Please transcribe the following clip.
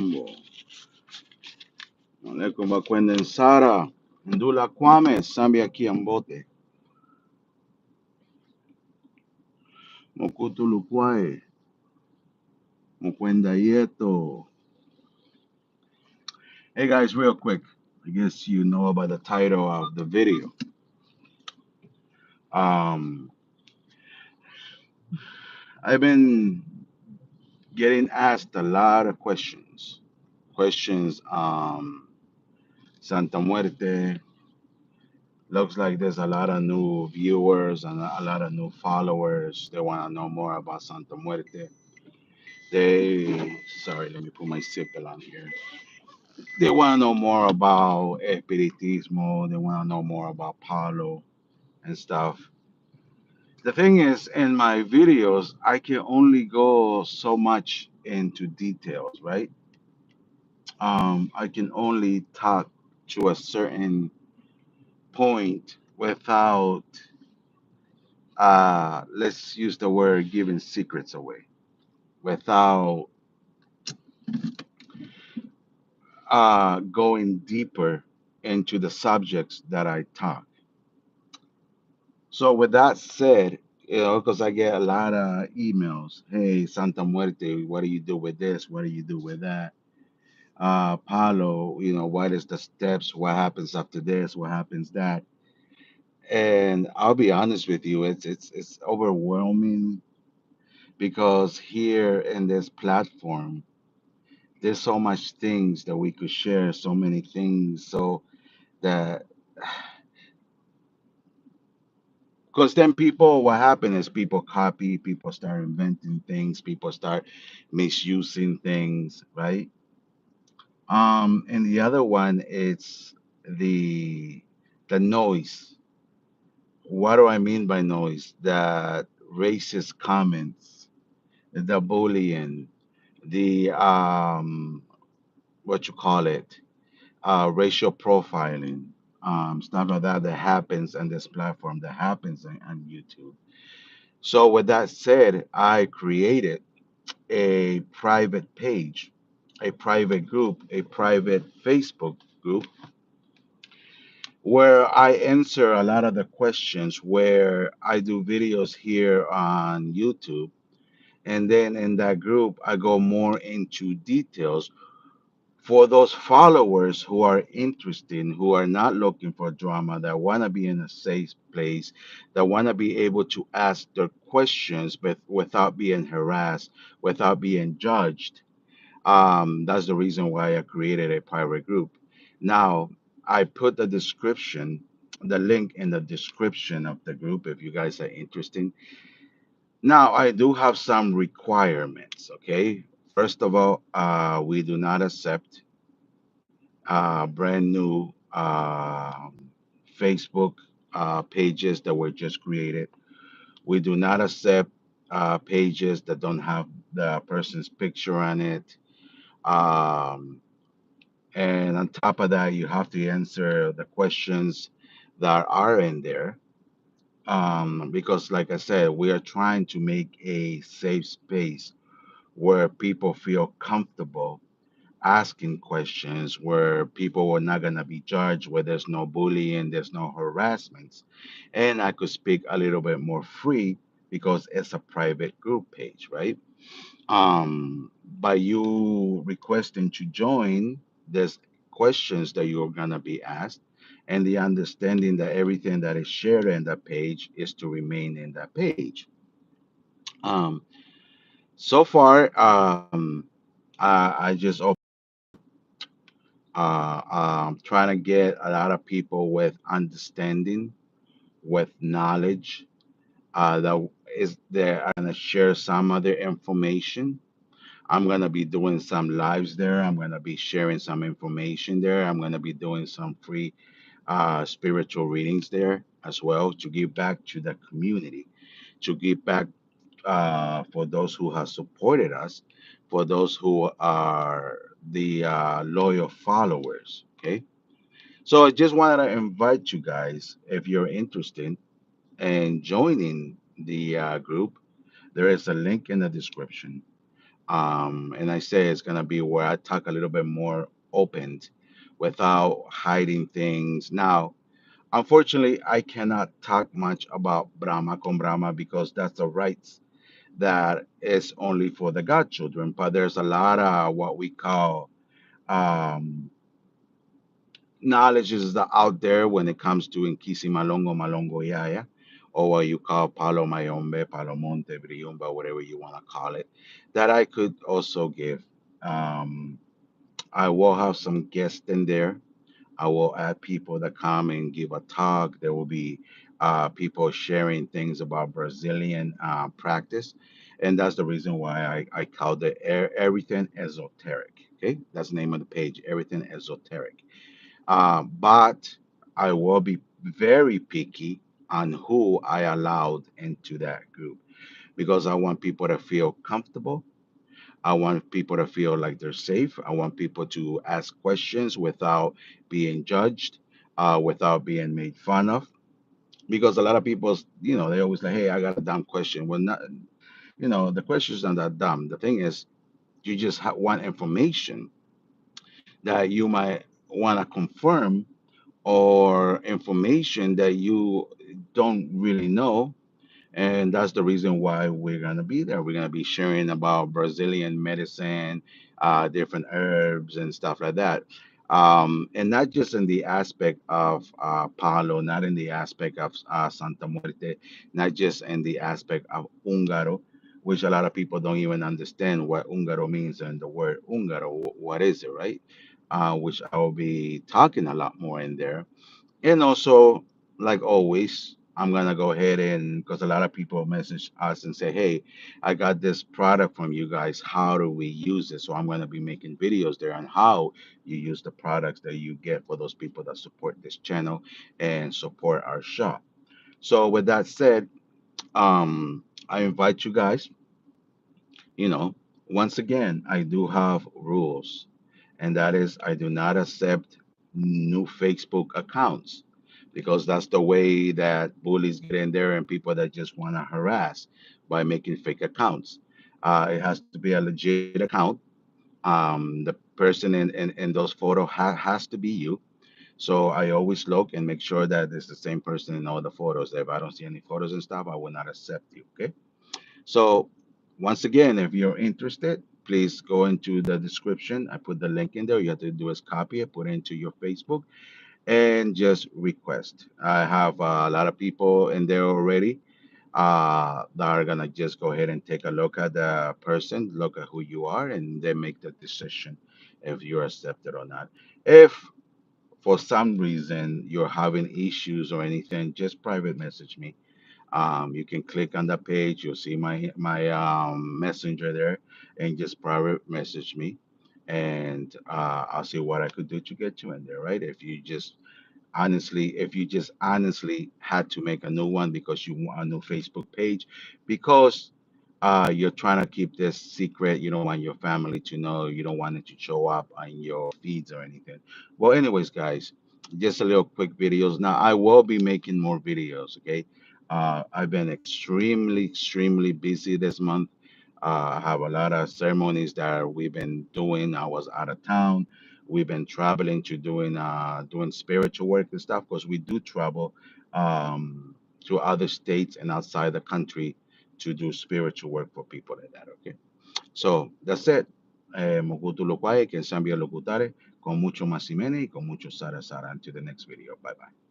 Mambo. Alaikum bakwenda Sara. Ndula Kwame. Sambia Kiambote. Mokutu Lukwae. Mokwenda Yeto. Hey guys, real quick. I guess you know about the title of the video. Um, I've been getting asked a lot of questions. Questions, Santa Muerte. Looks like there's a lot of new viewers and a lot of new followers. They want to know more about Santa Muerte. Sorry, let me put my seatbelt on here. They want to know more about Espiritismo. They want to know more about Palo and stuff. The thing is, in my videos, I can only go so much into details, right? I can only talk to a certain point without, let's use the word, giving secrets away, without going deeper into the subjects that I talk. So with that said, because I get a lot of emails, hey, Santa Muerte, what do you do with this? What do you do with that? Palo, what is the steps? What happens after this? What happens that? And I'll be honest with you, it's overwhelming because here in this platform, there's so much things that we could share, so many things, so that because then people, what happened is people copy, people start inventing things, people start misusing things, right? And the other one, it's the the noise. What do I mean by noise? That racist comments, the bullying, the what you call it, racial profiling, stuff like that that happens on this platform, that happens on YouTube. So with that said, I created a private page, a private group, a private Facebook group where I answer a lot of the questions, where I do videos here on YouTube. And then in that group, I go more into details for those followers who are interested, who are not looking for drama, that want to be in a safe place, that want to be able to ask their questions but without being harassed, without being judged. That's the reason why I created a private group. Now, I put the link in the description of the group if you guys are interested. Now, I do have some requirements, okay? First of all, we do not accept brand new Facebook pages that were just created. We do not accept pages that don't have the person's picture on it. Um, and on top of that, you have to answer the questions that are in there. Because, like I said, we are trying to make a safe space where people feel comfortable asking questions, where people are not going to be judged, where there's no bullying, there's no harassments. And I could speak a little bit more free because it's a private group page, right? By you requesting to join, there's questions that you're going to be asked, and the understanding that everything that is shared in that page is to remain in that page. Um, so far, I just trying to get a lot of people with understanding, with knowledge, that is there. I'm gonna share some other information. I'm gonna be doing some lives there. I'm gonna be sharing some information there. I'm gonna be doing some free spiritual readings there as well, to give back to the community, to give back for those who have supported us, for those who are the loyal followers. Okay. So I just wanted to invite you guys, if you're interested in joining the group, there is a link in the description. And I say it's gonna be where I talk a little bit more open without hiding things. Now, unfortunately, I cannot talk much about Brahma con Brahma because that's the rights that is only for the godchildren. But there's a lot of what we call um, knowledge is out there when it comes to Inkisi Malongo, Malongo Yaya, or what you call Palo Mayombe, Palo Monte, Briumba, whatever you want to call it, that I could also give. Um, I will have some guests in there. I will add people that come and give a talk. There will be people sharing things about Brazilian practice. And that's the reason why I called it Everything Esoteric. Okay, that's the name of the page, Everything Esoteric. But I will be very picky on who I allowed into that group because I want people to feel comfortable. I want people to feel like they're safe. I want people to ask questions without being judged, without being made fun of. Because a lot of people, they always say, "Hey, I got a dumb question." Well, not, the question's not that dumb. The thing is, you just want information that you might want to confirm or information that you don't really know. And that's the reason why we're going to be there. We're going to be sharing about Brazilian medicine, different herbs and stuff like that. And not just in the aspect of Palo, not in the aspect of Santa Muerte, not just in the aspect of Ungaro, which a lot of people don't even understand what Ungaro means and the word Ungaro, what is it, right? Which I will be talking a lot more in there. And also, like always, I'm gonna go ahead and because a lot of people message us and say, "Hey, I got this product from you guys. How do we use it?" So I'm gonna be making videos there on how you use the products that you get for those people that support this channel and support our shop. So with that said, I invite you guys. You know, once again, I do have rules, and that is I do not accept new Facebook accounts because that's the way that bullies get in there and people that just want to harass by making fake accounts. It has to be a legit account. The person in those photos has to be you. So I always look and make sure that it's the same person in all the photos. If I don't see any photos and stuff, I will not accept you. Okay. So once again, if you're interested, please go into the description. I put the link in there. You have to do is copy it, put it into your Facebook, and just request. I have a lot of people in there already that are gonna just go ahead and take a look at the person, look at who you are, and then make the decision if you're accepted or not. If for some reason you're having issues or anything, just private message me. You can click on the page. You'll see my messenger there, and just private message me, and I'll see what I could do to get you in there. Right? If you just honestly had to make a new one because you want a new Facebook page, because you're trying to keep this secret, you don't want your family to know, you don't want it to show up on your feeds or anything. Well, anyways, guys, just a little quick videos. Now, I will be making more videos, okay? I've been extremely busy this month. I have a lot of ceremonies that we've been doing. I was out of town. We've been traveling to doing spiritual work and stuff because we do travel to other states and outside the country to do spiritual work for people like that. Okay, so that's it. Mogutu Lokwai, que Sambia Locutare, con mucho Masimene y con mucho Sara Sara. Until the next video. Bye bye.